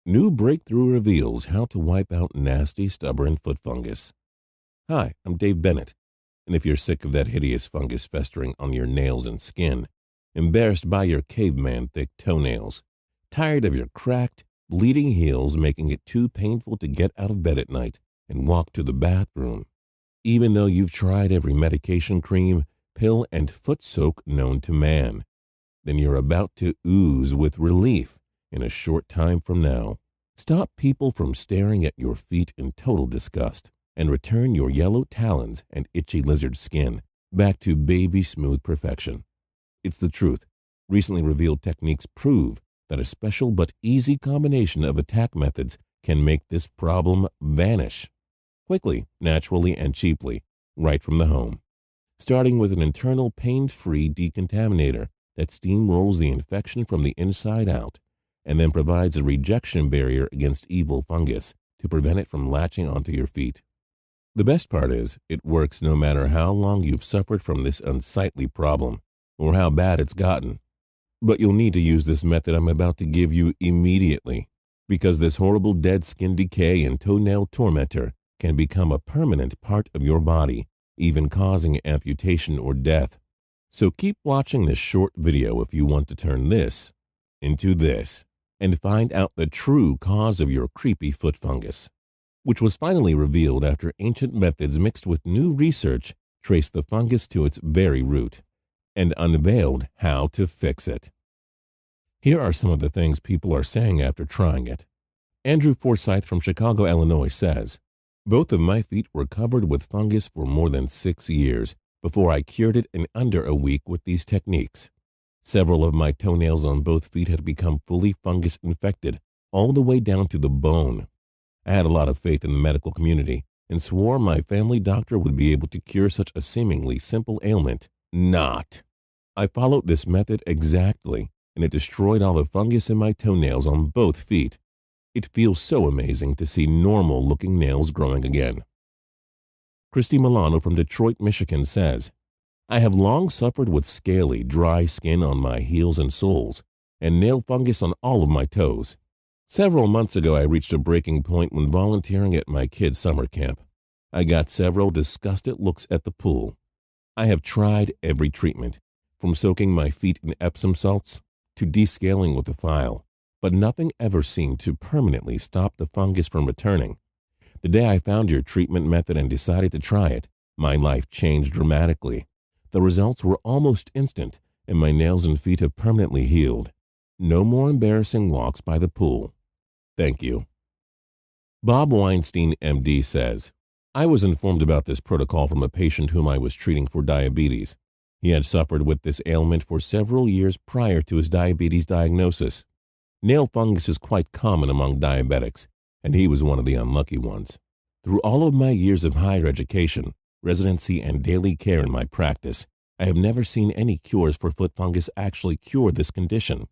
New breakthrough reveals how to wipe out nasty, stubborn foot fungus. Hi, I'm Dave Bennett, and if you're sick of that hideous fungus festering on your nails and skin, embarrassed by your caveman-thick toenails, tired of your cracked, bleeding heels making it too painful to get out of bed at night and walk to the bathroom, even though you've tried every medication, cream, pill, and foot soak known to man, then you're about to ooze with relief in a short time from now. Stop people from staring at your feet in total disgust and return your yellow talons and itchy lizard skin back to baby smooth perfection. It's the truth. Recently revealed techniques prove that a special but easy combination of attack methods can make this problem vanish quickly, naturally, and cheaply, right from the home. Starting with an internal pain-free decontaminator that steamrolls the infection from the inside out, and then provides a rejection barrier against evil fungus to prevent it from latching onto your feet. The best part is, it works no matter how long you've suffered from this unsightly problem or how bad it's gotten. But you'll need to use this method I'm about to give you immediately, because this horrible dead skin decay and toenail tormentor can become a permanent part of your body, even causing amputation or death. So keep watching this short video if you want to turn this into this and find out the true cause of your creepy foot fungus, which was finally revealed after ancient methods mixed with new research traced the fungus to its very root and unveiled how to fix it. Here are some of the things people are saying after trying it. Andrew Forsyth from Chicago, Illinois says, "Both of my feet were covered with fungus for more than 6 years before I cured it in under a week with these techniques. Several of my toenails on both feet had become fully fungus infected, all the way down to the bone. I had a lot of faith in the medical community and swore my family doctor would be able to cure such a seemingly simple ailment. Not. I followed this method exactly, and it destroyed all the fungus in my toenails on both feet. It feels so amazing to see normal-looking nails growing again." Christy Milano from Detroit, Michigan says, "I have long suffered with scaly, dry skin on my heels and soles, and nail fungus on all of my toes. Several months ago, I reached a breaking point when volunteering at my kids' summer camp. I got several disgusted looks at the pool. I have tried every treatment, from soaking my feet in Epsom salts to descaling with a file, but nothing ever seemed to permanently stop the fungus from returning. The day I found your treatment method and decided to try it, my life changed dramatically. The results were almost instant, and my nails and feet have permanently healed. No more embarrassing walks by the pool. Thank you." Bob Weinstein, MD, says, "I was informed about this protocol from a patient whom I was treating for diabetes. He had suffered with this ailment for several years prior to his diabetes diagnosis. Nail fungus is quite common among diabetics, and he was one of the unlucky ones. Through all of my years of higher education, residency, and daily care in my practice, I have never seen any cures for foot fungus actually cure this condition.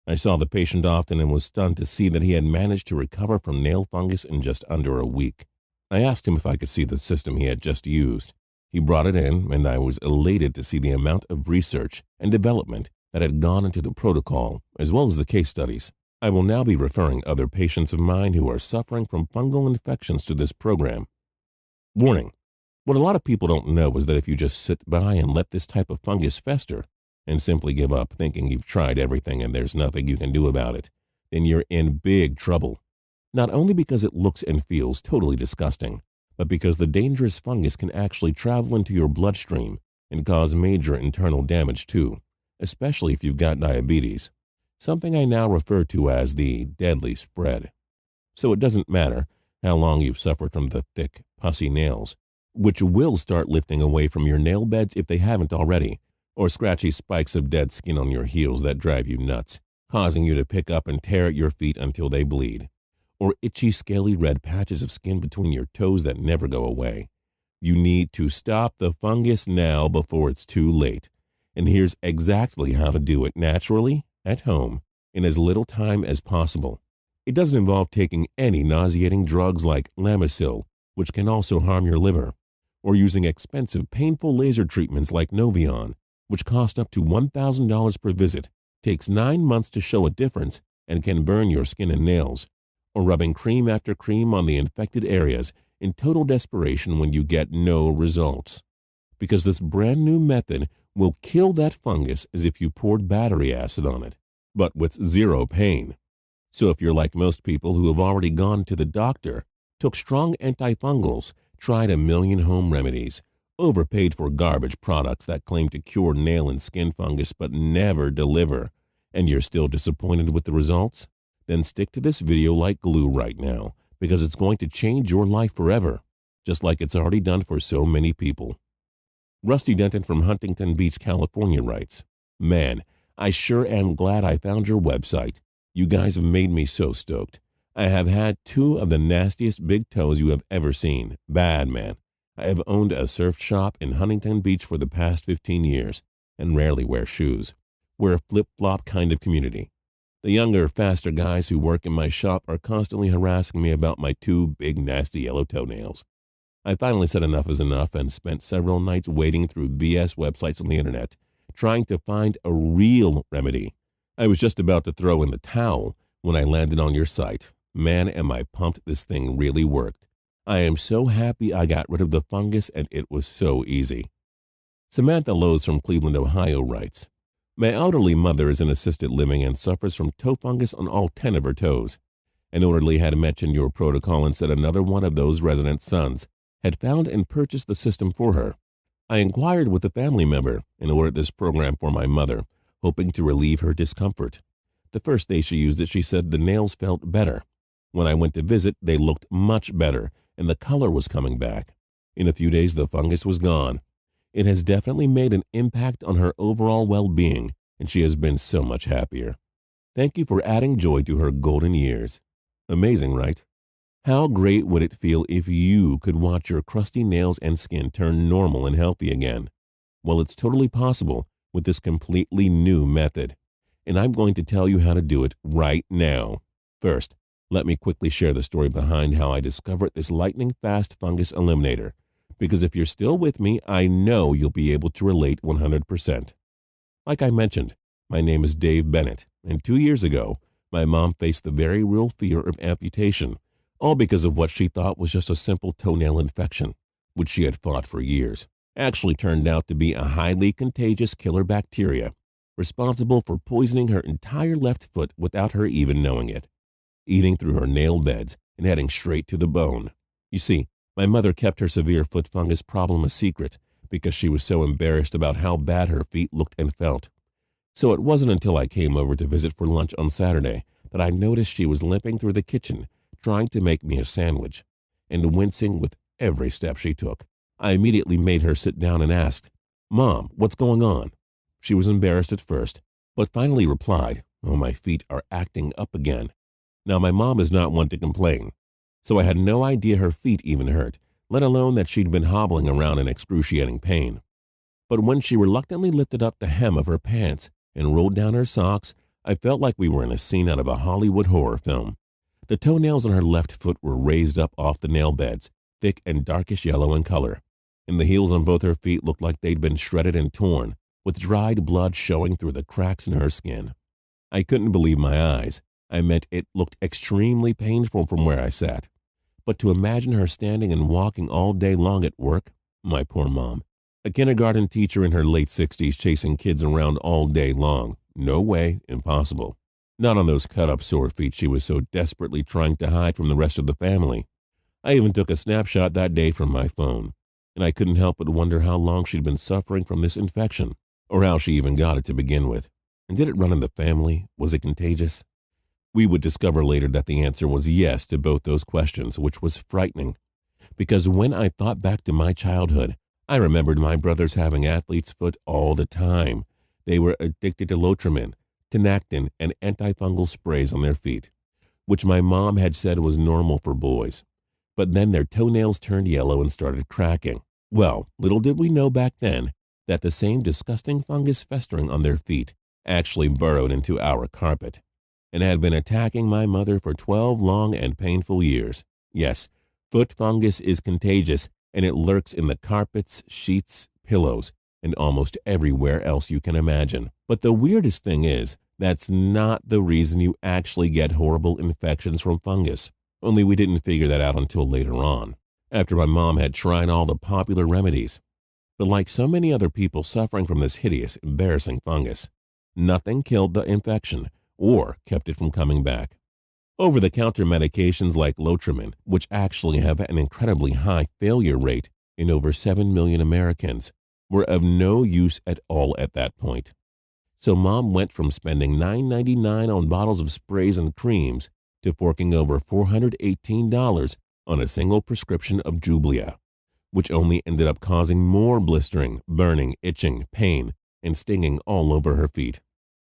I saw the patient often and was stunned to see that he had managed to recover from nail fungus in just under a week. I asked him if I could see the system he had just used. He brought it in, and I was elated to see the amount of research and development that had gone into the protocol, as well as the case studies. I will now be referring other patients of mine who are suffering from fungal infections to this program. Warning: what a lot of people don't know is that if you just sit by and let this type of fungus fester and simply give up thinking you've tried everything and there's nothing you can do about it, then you're in big trouble. Not only because it looks and feels totally disgusting, but because the dangerous fungus can actually travel into your bloodstream and cause major internal damage too, especially if you've got diabetes, something I now refer to as the deadly spread. So it doesn't matter how long you've suffered from the thick, pussy nails, which will start lifting away from your nail beds if they haven't already, or scratchy spikes of dead skin on your heels that drive you nuts, causing you to pick up and tear at your feet until they bleed, or itchy, scaly red patches of skin between your toes that never go away. You need to stop the fungus now before it's too late. And here's exactly how to do it naturally, at home, in as little time as possible. It doesn't involve taking any nauseating drugs like Lamisil, which can also harm your liver, or using expensive, painful laser treatments like Novion, which cost up to $1,000 per visit, takes 9 months to show a difference, and can burn your skin and nails. or rubbing cream after cream on the infected areas in total desperation when you get no results. Because this brand new method will kill that fungus as if you poured battery acid on it, but with zero pain. So if you're like most people who have already gone to the doctor, took strong antifungals, tried a million home remedies, overpaid for garbage products that claim to cure nail and skin fungus but never deliver, and you're still disappointed with the results, then stick to this video like glue right now, because it's going to change your life forever, just like it's already done for so many people. Rusty Denton from Huntington Beach, California writes, "Man, I sure am glad I found your website. You guys have made me so stoked. I have had 2 of the nastiest big toes you have ever seen. Bad, man. I have owned a surf shop in Huntington Beach for the past 15 years and rarely wear shoes. We're a flip-flop kind of community. The younger, faster guys who work in my shop are constantly harassing me about my 2 big, nasty yellow toenails. I finally said enough is enough and spent several nights wading through BS websites on the internet, trying to find a real remedy. I was just about to throw in the towel when I landed on your site. Man, am I pumped this thing really worked. I am so happy I got rid of the fungus and it was so easy." Samantha Lowe's from Cleveland, Ohio writes, "My elderly mother is in assisted living and suffers from toe fungus on all 10 of her toes. An orderly had mentioned your protocol and said another one of those residents' sons had found and purchased the system for her. I inquired with a family member and ordered this program for my mother, hoping to relieve her discomfort. The first day she used it, she said the nails felt better. When I went to visit, they looked much better, and the color was coming back. In a few days, the fungus was gone. It has definitely made an impact on her overall well-being, and she has been so much happier. Thank you for adding joy to her golden years." Amazing, right? How great would it feel if you could watch your crusty nails and skin turn normal and healthy again? Well, it's totally possible with this completely new method, and I'm going to tell you how to do it right now. First, let me quickly share the story behind how I discovered this lightning-fast fungus eliminator, because if you're still with me, I know you'll be able to relate 100%. Like I mentioned, my name is Dave Bennett, and 2 years ago, my mom faced the very real fear of amputation, all because of what she thought was just a simple toenail infection, which she had fought for years. Actually turned out to be a highly contagious killer bacteria, responsible for poisoning her entire left foot without her even knowing it, eating through her nail beds and heading straight to the bone. You see, my mother kept her severe foot fungus problem a secret because she was so embarrassed about how bad her feet looked and felt. So it wasn't until I came over to visit for lunch on Saturday that I noticed she was limping through the kitchen trying to make me a sandwich and wincing with every step she took. I immediately made her sit down and asked, "Mom, what's going on?" She was embarrassed at first, but finally replied, "Oh, my feet are acting up again." Now, my mom is not one to complain, so I had no idea her feet even hurt, let alone that she'd been hobbling around in excruciating pain. But when she reluctantly lifted up the hem of her pants and rolled down her socks, I felt like we were in a scene out of a Hollywood horror film. The toenails on her left foot were raised up off the nail beds, thick and darkish yellow in color, and the heels on both her feet looked like they'd been shredded and torn, with dried blood showing through the cracks in her skin. I couldn't believe my eyes. I meant it looked extremely painful from where I sat. But to imagine her standing and walking all day long at work, my poor mom, a kindergarten teacher in her late 60s chasing kids around all day long, no way, impossible. Not on those cut-up sore feet she was so desperately trying to hide from the rest of the family. I even took a snapshot that day from my phone, and I couldn't help but wonder how long she'd been suffering from this infection, or how she even got it to begin with. And did it run in the family? Was it contagious? We would discover later that the answer was yes to both those questions, which was frightening. Because when I thought back to my childhood, I remembered my brothers having athlete's foot all the time. They were addicted to Lotrimin, Tinactin, and antifungal sprays on their feet, which my mom had said was normal for boys. But then their toenails turned yellow and started cracking. Well, little did we know back then that the same disgusting fungus festering on their feet actually burrowed into our carpet and had been attacking my mother for 12 long and painful years. Yes, foot fungus is contagious, and it lurks in the carpets, sheets, pillows, and almost everywhere else you can imagine. But the weirdest thing is That's not the reason you actually get horrible infections from fungus, only we didn't figure that out until later on, after my mom had tried all the popular remedies. But like so many other people suffering from this hideous, embarrassing fungus, nothing killed the infection or kept it from coming back. Over-the-counter medications like Lotrimin, which actually have an incredibly high failure rate in over 7 million Americans, were of no use at all at that point. So Mom went from spending $9.99 on bottles of sprays and creams to forking over $418 on a single prescription of Jublia, which only ended up causing more blistering, burning, itching, pain, and stinging all over her feet,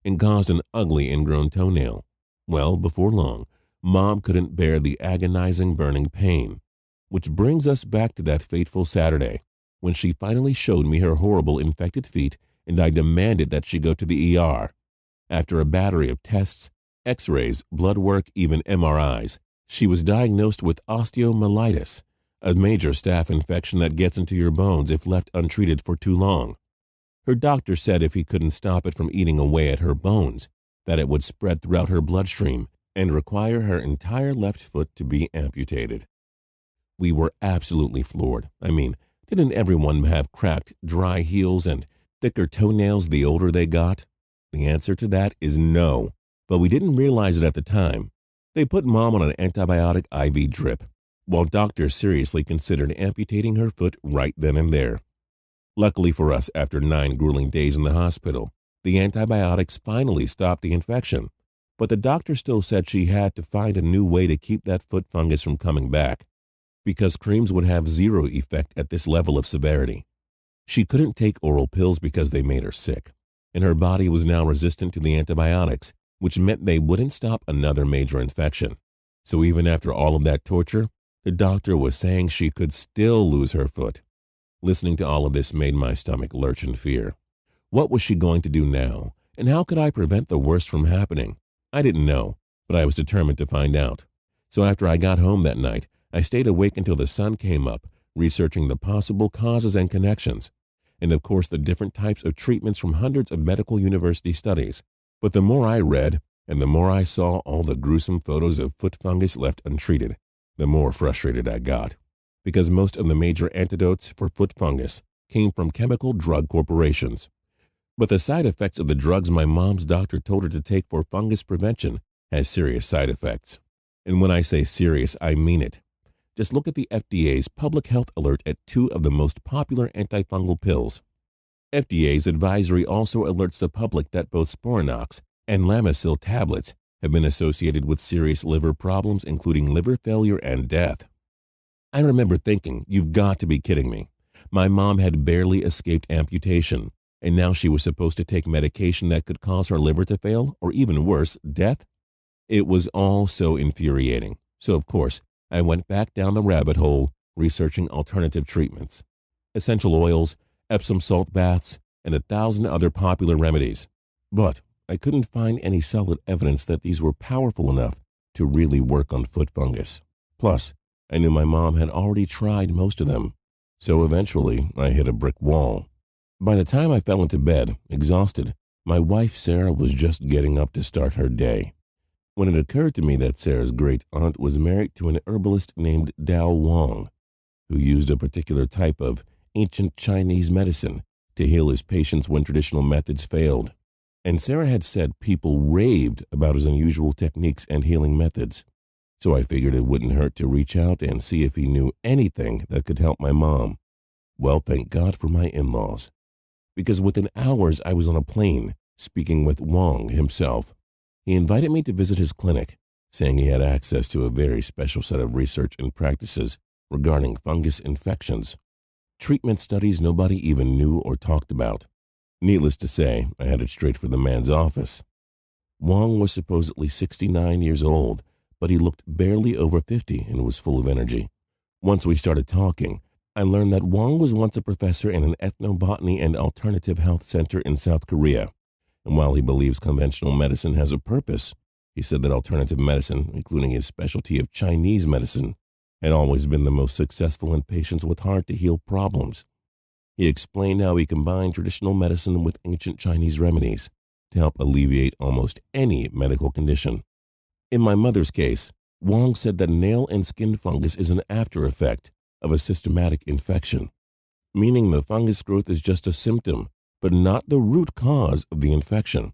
and caused an ugly ingrown toenail. Well, before long, Mom couldn't bear the agonizing burning pain, which brings us back to that fateful Saturday when she finally showed me her horrible infected feet and I demanded that she go to the ER. After a battery of tests, x-rays, blood work, even MRIs, she was diagnosed with osteomyelitis, a major staph infection that gets into your bones if left untreated for too long. Her doctor said if he couldn't stop it from eating away at her bones, that it would spread throughout her bloodstream and require her entire left foot to be amputated. We were absolutely floored. I mean, didn't everyone have cracked, dry heels and thicker toenails the older they got? The answer to that is no, but we didn't realize it at the time. They put Mom on an antibiotic IV drip, while doctors seriously considered amputating her foot right then and there. Luckily for us, after 9 grueling days in the hospital, the antibiotics finally stopped the infection, but the doctor still said she had to find a new way to keep that foot fungus from coming back, because creams would have zero effect at this level of severity. She couldn't take oral pills because they made her sick, and her body was now resistant to the antibiotics, which meant they wouldn't stop another major infection. So even after all of that torture, the doctor was saying she could still lose her foot. Listening to all of this made my stomach lurch in fear. What was she going to do now, and how could I prevent the worst from happening? I didn't know, but I was determined to find out. So after I got home that night, I stayed awake until the sun came up, researching the possible causes and connections, and of course the different types of treatments from hundreds of medical university studies. But the more I read, and the more I saw all the gruesome photos of foot fungus left untreated, the more frustrated I got, because most of the major antidotes for foot fungus came from chemical drug corporations. But the side effects of the drugs my mom's doctor told her to take for fungus prevention has serious side effects. And when I say serious, I mean it. Just look at the FDA's public health alert at 2 of the most popular antifungal pills. FDA's advisory also alerts the public that both Sporanox and Lamisil tablets have been associated with serious liver problems, including liver failure and death. I remember thinking, you've got to be kidding me. My mom had barely escaped amputation, and now she was supposed to take medication that could cause her liver to fail, or even worse, death? It was all so infuriating. So of course, I went back down the rabbit hole, researching alternative treatments, essential oils, Epsom salt baths, and 1,000 other popular remedies. But I couldn't find any solid evidence that these were powerful enough to really work on foot fungus. Plus, I knew my mom had already tried most of them. So eventually, I hit a brick wall. By the time I fell into bed, exhausted, my wife Sarah was just getting up to start her day, when it occurred to me that Sarah's great-aunt was married to an herbalist named Dao Wang, who used a particular type of ancient Chinese medicine to heal his patients when traditional methods failed. And Sarah had said people raved about his unusual techniques and healing methods. So I figured it wouldn't hurt to reach out and see if he knew anything that could help my mom. Well, thank God for my in-laws, because within hours I was on a plane speaking with Wang himself. He invited me to visit his clinic, saying he had access to a very special set of research and practices regarding fungus infections, treatment studies nobody even knew or talked about. Needless to say, I headed straight for the man's office. Wang was supposedly 69 years old, but he looked barely over 50 and was full of energy. Once we started talking, I learned that Wang was once a professor in an ethnobotany and alternative health center in South Korea. And while he believes conventional medicine has a purpose, he said that alternative medicine, including his specialty of Chinese medicine, had always been the most successful in patients with hard-to-heal problems. He explained how he combined traditional medicine with ancient Chinese remedies, to help alleviate almost any medical condition. In my mother's case, Wong said that nail and skin fungus is an after effect of a systematic infection, meaning the fungus growth is just a symptom, but not the root cause of the infection.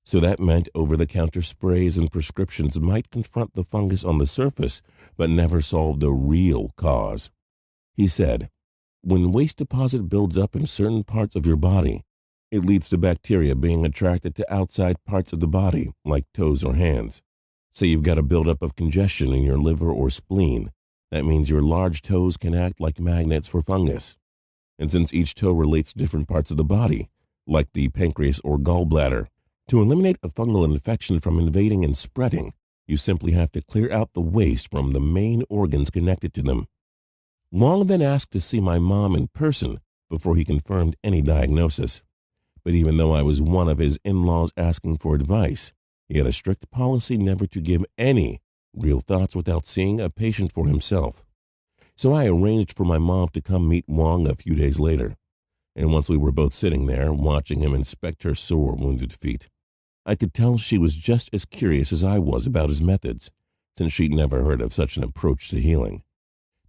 So that meant over-the-counter sprays and prescriptions might confront the fungus on the surface, but never solve the real cause. He said, when waste deposit builds up in certain parts of your body, it leads to bacteria being attracted to outside parts of the body, like toes or hands. So you've got a buildup of congestion in your liver or spleen. That means your large toes can act like magnets for fungus. And since each toe relates to different parts of the body, like the pancreas or gallbladder, to eliminate a fungal infection from invading and spreading, you simply have to clear out the waste from the main organs connected to them. Wong then asked to see my mom in person before he confirmed any diagnosis. But even though I was one of his in-laws asking for advice, he had a strict policy never to give any real thoughts without seeing a patient for himself. So I arranged for my mom to come meet Wong a few days later. And once we were both sitting there, watching him inspect her sore, wounded feet, I could tell she was just as curious as I was about his methods, since she'd never heard of such an approach to healing.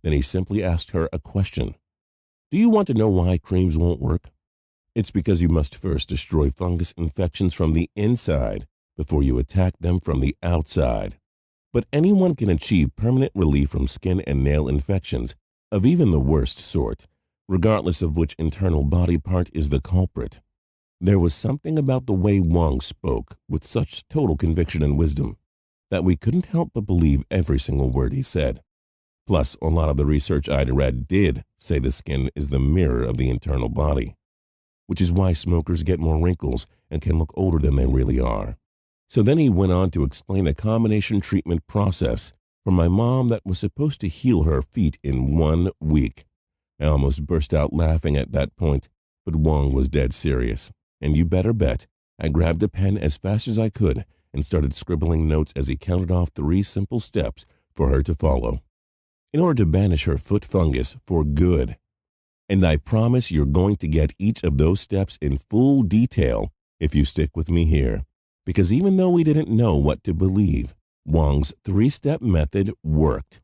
Then he simply asked her a question. Do you want to know why creams won't work? It's because you must first destroy fungus infections from the inside before you attack them from the outside. But anyone can achieve permanent relief from skin and nail infections of even the worst sort, regardless of which internal body part is the culprit. There was something about the way Wong spoke with such total conviction and wisdom that we couldn't help but believe every single word he said. Plus, a lot of the research I'd read did say the skin is the mirror of the internal body, which is why smokers get more wrinkles and can look older than they really are. So then he went on to explain a combination treatment process for my mom that was supposed to heal her feet in 1 week. I almost burst out laughing at that point, but Wong was dead serious. And you better bet I grabbed a pen as fast as I could and started scribbling notes as he counted off 3 simple steps for her to follow in order to banish her foot fungus for good. And I promise you're going to get each of those steps in full detail if you stick with me here. Because even though we didn't know what to believe, Wong's 3-step method worked.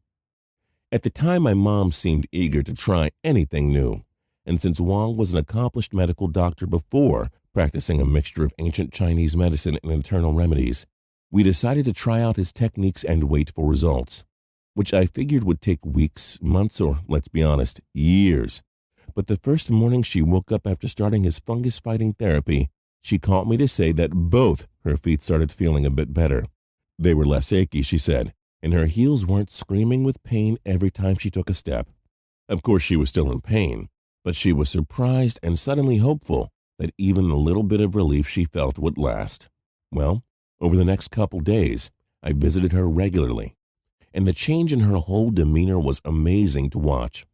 At the time, my mom seemed eager to try anything new. And since Wong was an accomplished medical doctor before practicing a mixture of ancient Chinese medicine and internal remedies, we decided to try out his techniques and wait for results, which I figured would take weeks, months, or, let's be honest, years. But the first morning she woke up after starting his fungus-fighting therapy, she called me to say that both her feet started feeling a bit better. They were less achy, she said, and her heels weren't screaming with pain every time she took a step. Of course, she was still in pain, but she was surprised and suddenly hopeful that even the little bit of relief she felt would last. Well, over the next couple days, I visited her regularly, and the change in her whole demeanor was amazing to watch.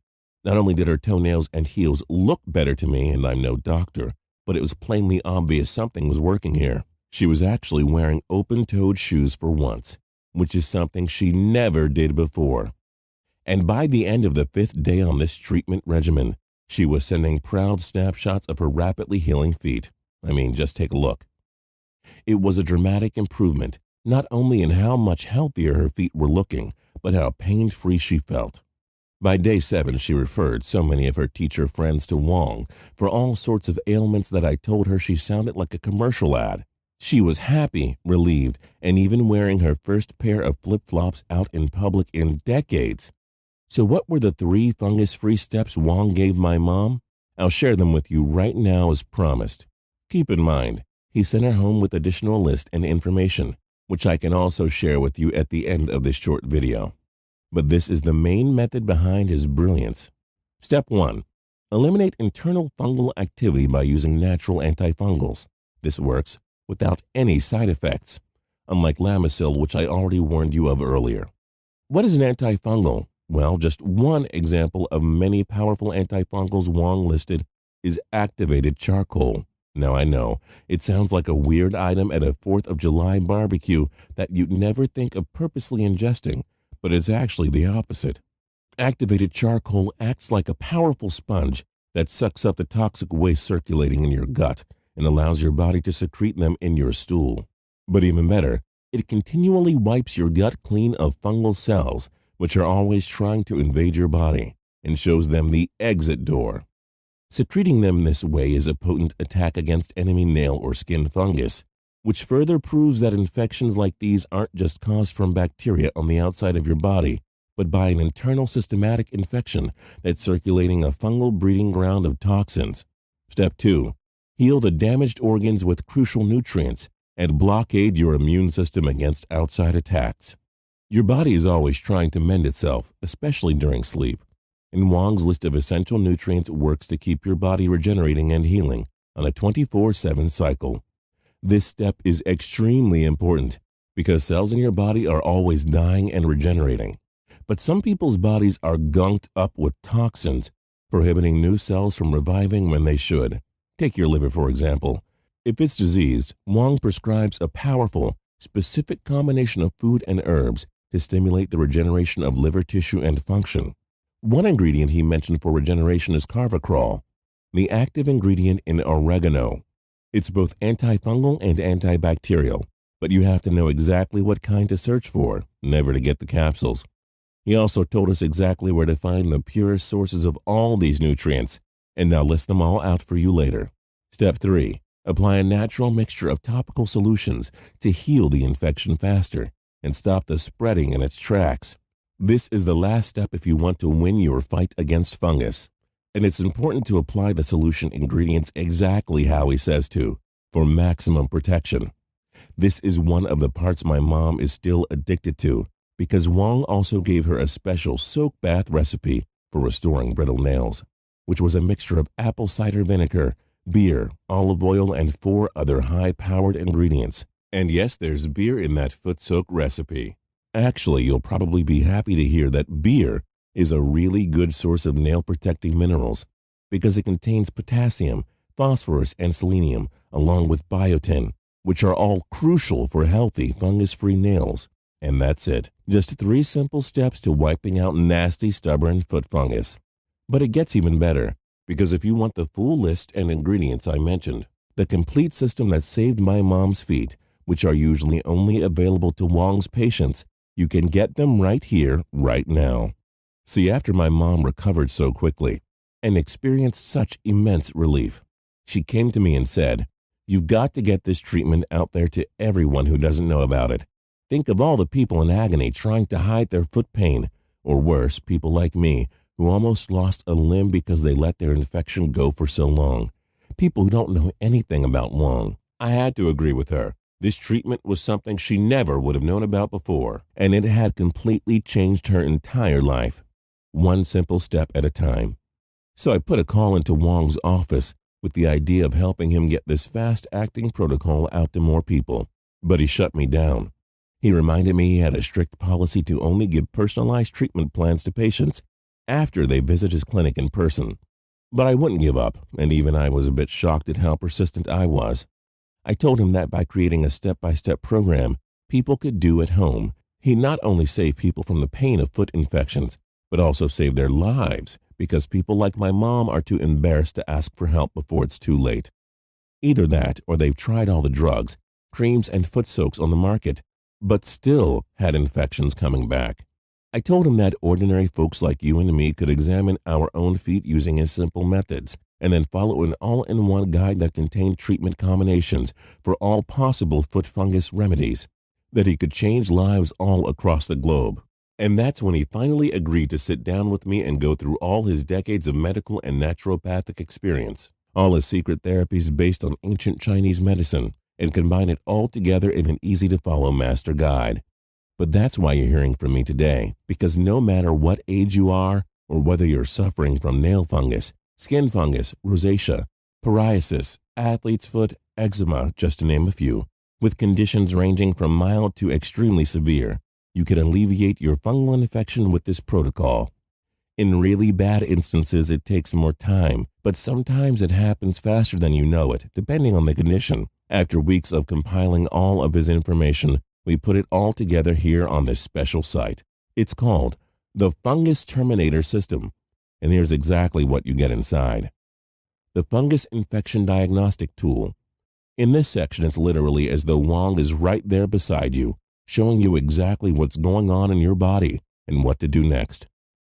Not only did her toenails and heels look better to me, and I'm no doctor, but it was plainly obvious something was working here. She was actually wearing open-toed shoes for once, which is something she never did before. And by the end of the 5th day on this treatment regimen, she was sending proud snapshots of her rapidly healing feet. I mean, just take a look. It was a dramatic improvement, not only in how much healthier her feet were looking, but how pain-free she felt. By day 7, she referred so many of her teacher friends to Wong for all sorts of ailments that I told her she sounded like a commercial ad. She was happy, relieved, and even wearing her first pair of flip-flops out in public in decades. So what were the 3 fungus-free steps Wong gave my mom? I'll share them with you right now as promised. Keep in mind, he sent her home with additional list and information, which I can also share with you at the end of this short video. But this is the main method behind his brilliance. Step 1. Eliminate internal fungal activity by using natural antifungals. This works without any side effects, unlike Lamisil, which I already warned you of earlier. What is an antifungal? Well, just one example of many powerful antifungals Wong listed is activated charcoal. Now I know, it sounds like a weird item at a 4th of July barbecue that you'd never think of purposely ingesting, but it's actually the opposite. Activated charcoal acts like a powerful sponge that sucks up the toxic waste circulating in your gut and allows your body to secrete them in your stool. But even better, it continually wipes your gut clean of fungal cells, which are always trying to invade your body, and shows them the exit door. Secreting them this way is a potent attack against enemy nail or skin fungus, which further proves that infections like these aren't just caused from bacteria on the outside of your body, but by an internal systematic infection that's circulating a fungal breeding ground of toxins. Step 2. Heal the damaged organs with crucial nutrients and blockade your immune system against outside attacks. Your body is always trying to mend itself, especially during sleep, and Wong's list of essential nutrients works to keep your body regenerating and healing on a 24/7 cycle. This step is extremely important because cells in your body are always dying and regenerating. But some people's bodies are gunked up with toxins, prohibiting new cells from reviving when they should. Take your liver, for example. If it's diseased, Wong prescribes a powerful, specific combination of food and herbs to stimulate the regeneration of liver tissue and function. One ingredient he mentioned for regeneration is carvacrol, the active ingredient in oregano. It's both antifungal and antibacterial, but you have to know exactly what kind to search for, never to get the capsules. He also told us exactly where to find the purest sources of all these nutrients, and now list them all out for you later. Step 3. Apply a natural mixture of topical solutions to heal the infection faster and stop the spreading in its tracks. This is the last step if you want to win your fight against fungus, and it's important to apply the solution ingredients exactly how he says to, for maximum protection. This is one of the parts my mom is still addicted to, because Wong also gave her a special soak bath recipe for restoring brittle nails, which was a mixture of apple cider vinegar, beer, olive oil, and 4 other high-powered ingredients. And yes, there's beer in that foot soak recipe. Actually, you'll probably be happy to hear that beer is a really good source of nail-protecting minerals because it contains potassium, phosphorus, and selenium, along with biotin, which are all crucial for healthy, fungus-free nails. And that's it. Just 3 simple steps to wiping out nasty, stubborn foot fungus. But it gets even better, because if you want the full list and ingredients I mentioned, the complete system that saved my mom's feet, which are usually only available to Wong's patients, you can get them right here, right now. See, after my mom recovered so quickly and experienced such immense relief, she came to me and said, "You've got to get this treatment out there to everyone who doesn't know about it. Think of all the people in agony trying to hide their foot pain, or worse, people like me who almost lost a limb because they let their infection go for so long. People who don't know anything about Wong." I had to agree with her. This treatment was something she never would have known about before, and it had completely changed her entire life, one simple step at a time. So I put a call into Wong's office with the idea of helping him get this fast-acting protocol out to more people, but he shut me down. He reminded me he had a strict policy to only give personalized treatment plans to patients after they visit his clinic in person. But I wouldn't give up, and even I was a bit shocked at how persistent I was. I told him that by creating a step-by-step program people could do at home, he'd not only save people from the pain of foot infections, but also save their lives, because people like my mom are too embarrassed to ask for help before it's too late. Either that, or they've tried all the drugs, creams, and foot soaks on the market, but still had infections coming back. I told him that ordinary folks like you and me could examine our own feet using his simple methods, and then follow an all-in-one guide that contained treatment combinations for all possible foot fungus remedies, that he could change lives all across the globe. And that's when he finally agreed to sit down with me and go through all his decades of medical and naturopathic experience, all his secret therapies based on ancient Chinese medicine, and combine it all together in an easy-to-follow master guide. But that's why you're hearing from me today, because no matter what age you are, or whether you're suffering from nail fungus, skin fungus, rosacea, psoriasis, athlete's foot, eczema, just to name a few, with conditions ranging from mild to extremely severe, you can alleviate your fungal infection with this protocol. In really bad instances, it takes more time, but sometimes it happens faster than you know it, depending on the condition. After weeks of compiling all of his information, we put it all together here on this special site. It's called the Fungus Terminator System, and here's exactly what you get inside. The Fungus Infection Diagnostic Tool, In this section, it's literally as though Wong is right there beside you, showing you exactly what's going on in your body and what to do next.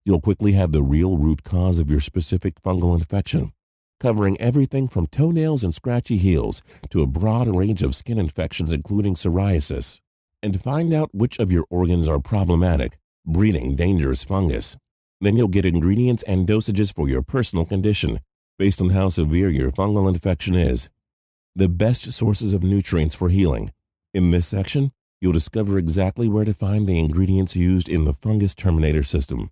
You'll quickly have the real root cause of your specific fungal infection, covering everything from toenails and scratchy heels to a broad range of skin infections including psoriasis, and find out which of your organs are problematic, breeding dangerous fungus. Then you'll get ingredients and dosages for your personal condition based on how severe your fungal infection is. The best sources of nutrients for healing. In this section, you'll discover exactly where to find the ingredients used in the Fungus Terminator system.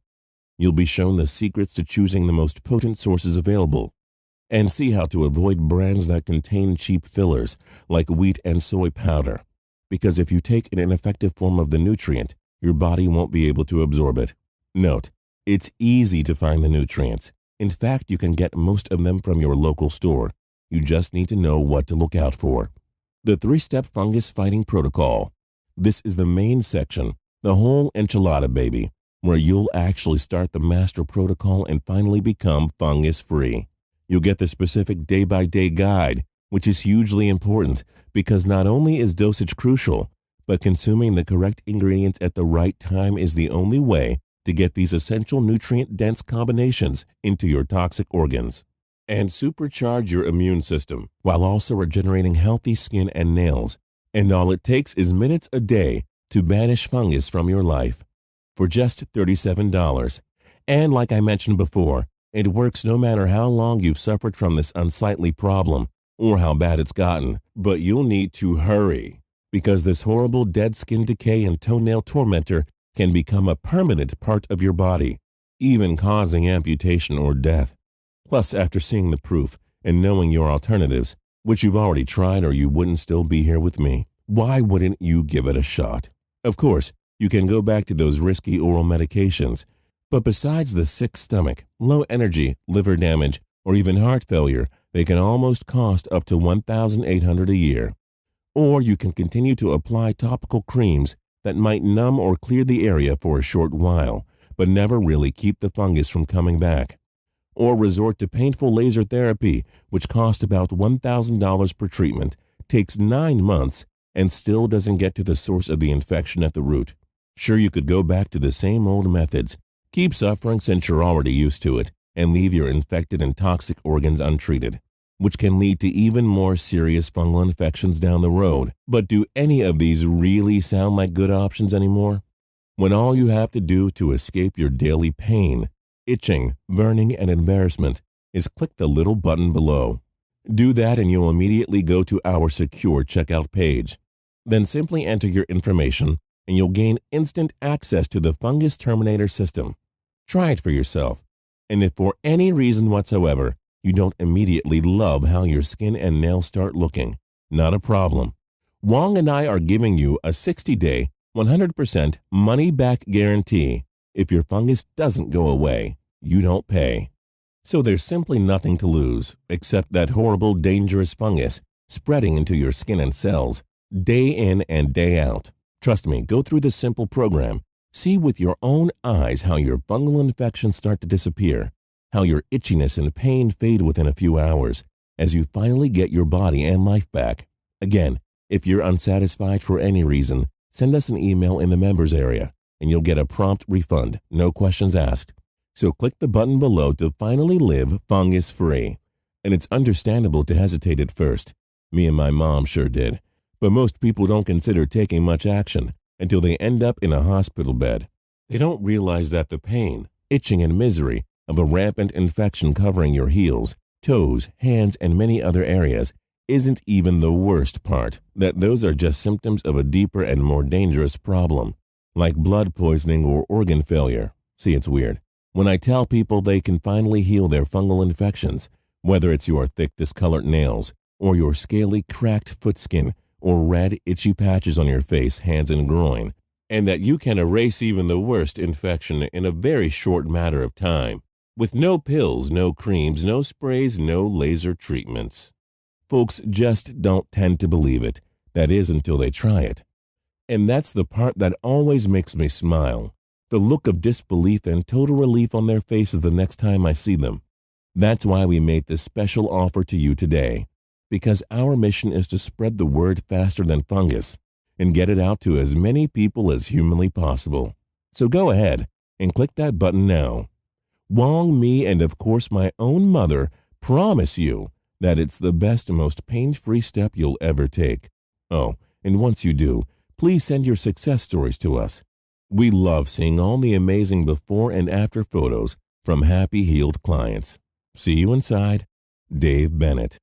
You'll be shown the secrets to choosing the most potent sources available, and see how to avoid brands that contain cheap fillers like wheat and soy powder, because if you take an ineffective form of the nutrient, your body won't be able to absorb it. Note, it's easy to find the nutrients. In fact, you can get most of them from your local store. You just need to know what to look out for. The 3-step fungus fighting protocol. This is the main section, the whole enchilada baby, where you'll actually start the master protocol and finally become fungus-free. You'll get the specific day-by-day guide, which is hugely important because not only is dosage crucial, but consuming the correct ingredients at the right time is the only way to get these essential nutrient-dense combinations into your toxic organs and supercharge your immune system while also regenerating healthy skin and nails. And all it takes is minutes a day to banish fungus from your life for just $37. And like I mentioned before, it works no matter how long you've suffered from this unsightly problem or how bad it's gotten. But you'll need to hurry because this horrible dead skin decay and toenail tormentor can become a permanent part of your body, even causing amputation or death. Plus, after seeing the proof and knowing your alternatives, which you've already tried or you wouldn't still be here with me, why wouldn't you give it a shot? Of course, you can go back to those risky oral medications, but besides the sick stomach, low energy, liver damage, or even heart failure, they can almost cost up to $1,800 a year. Or you can continue to apply topical creams that might numb or clear the area for a short while, but never really keep the fungus from coming back. Or resort to painful laser therapy, which costs about $1,000 per treatment, takes 9 months, and still doesn't get to the source of the infection at the root. Sure, you could go back to the same old methods, keep suffering since you're already used to it, and leave your infected and toxic organs untreated, which can lead to even more serious fungal infections down the road. But do any of these really sound like good options anymore? When all you have to do to escape your daily pain, itching, burning, and embarrassment is click the little button below. Do that and you'll immediately go to our secure checkout page. Then simply enter your information and you'll gain instant access to the Fungus Terminator system. Try it for yourself. And if for any reason whatsoever you don't immediately love how your skin and nails start looking, not a problem. Wong and I are giving you a 60-day, 100% money-back guarantee. If your fungus doesn't go away, you don't pay. So there's simply nothing to lose except that horrible, dangerous fungus spreading into your skin and cells day in and day out. Trust me, go through this simple program. See with your own eyes how your fungal infections start to disappear, how your itchiness and pain fade within a few hours as you finally get your body and life back. Again, if you're unsatisfied for any reason, send us an email in the members area and you'll get a prompt refund, no questions asked. So click the button below to finally live fungus-free. And it's understandable to hesitate at first. Me and my mom sure did. But most people don't consider taking much action until they end up in a hospital bed. They don't realize that the pain, itching, and misery of a rampant infection covering your heels, toes, hands, and many other areas isn't even the worst part, that those are just symptoms of a deeper and more dangerous problem, like blood poisoning or organ failure. See, it's weird. When I tell people they can finally heal their fungal infections, whether it's your thick discolored nails, or your scaly cracked foot skin, or red itchy patches on your face, hands, and groin, and that you can erase even the worst infection in a very short matter of time, with no pills, no creams, no sprays, no laser treatments. Folks just don't tend to believe it. That is, until they try it. And that's the part that always makes me smile. The look of disbelief and total relief on their faces the next time I see them. That's why we made this special offer to you today. because our mission is to spread the word faster than fungus and get it out to as many people as humanly possible. So go ahead and click that button now. Wong, me, and of course my own mother promise you that it's the best and most pain-free step you'll ever take. Oh, and once you do, please send your success stories to us. We love seeing all the amazing before and after photos from happy, healed clients. See you inside. Dave Bennett.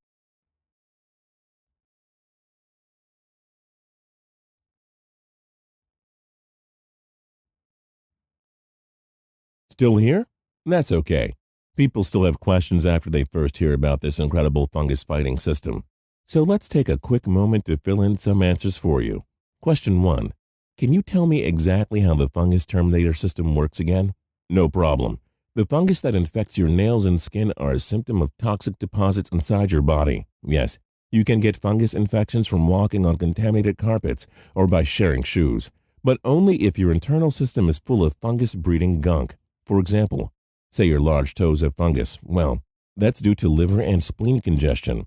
Still here? That's okay. People still have questions after they first hear about this incredible fungus fighting system. So let's take a quick moment to fill in some answers for you. Question 1. Can you tell me exactly how the fungus terminator system works again? No problem. The fungus that infects your nails and skin are a symptom of toxic deposits inside your body. Yes, you can get fungus infections from walking on contaminated carpets or by sharing shoes, but only if your internal system is full of fungus-breeding gunk. For example, say your large toes have fungus. Well, that's due to liver and spleen congestion.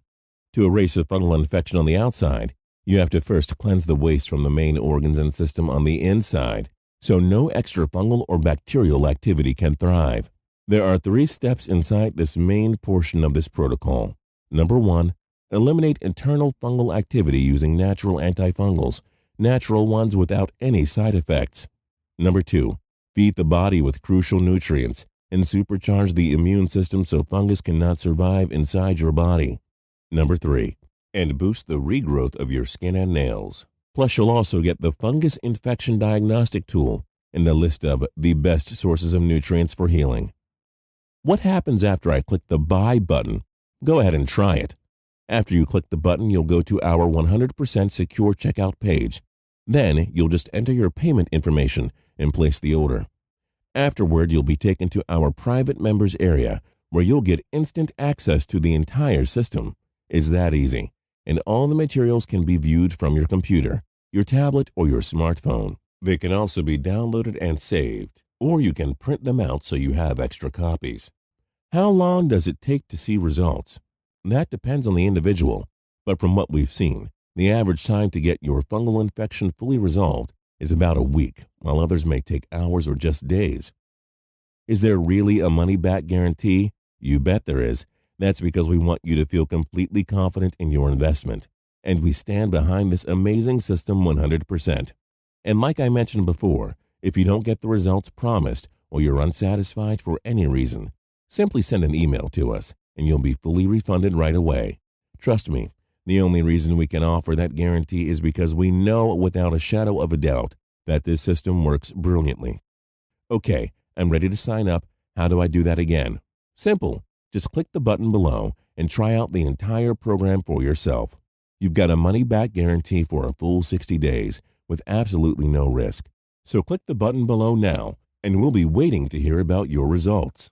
To erase a fungal infection on the outside, you have to first cleanse the waste from the main organs and system on the inside, so no extra fungal or bacterial activity can thrive. There are 3 steps inside this main portion of this protocol. Number 1, eliminate internal fungal activity using natural antifungals, natural ones without any side effects. Number 2, feed the body with crucial nutrients and supercharge the immune system so fungus cannot survive inside your body. Number 3, and boost the regrowth of your skin and nails. Plus, you'll also get the fungus infection diagnostic tool and a list of the best sources of nutrients for healing. What happens after I click the Buy button? Go ahead and try it. After you click the button, you'll go to our 100% secure checkout page. Then, you'll just enter your payment information and place the order. Afterward, you'll be taken to our private members area where you'll get instant access to the entire system. It's that easy, and all the materials can be viewed from your computer, your tablet, or your smartphone. They can also be downloaded and saved, or you can print them out so you have extra copies. How long does it take to see results? That depends on the individual, but from what we've seen, the average time to get your fungal infection fully resolved is about a week, while others may take hours or just days. Is there really a money-back guarantee? You bet there is. That's because we want you to feel completely confident in your investment, and we stand behind this amazing system 100%. And like I mentioned before, if you don't get the results promised or you're unsatisfied for any reason, simply send an email to us and you'll be fully refunded right away. Trust me, the only reason we can offer that guarantee is because we know without a shadow of a doubt that this system works brilliantly. Okay, I'm ready to sign up. How do I do that again? Simple. Just click the button below and try out the entire program for yourself. You've got a money-back guarantee for a full 60 days with absolutely no risk. So click the button below now, and we'll be waiting to hear about your results.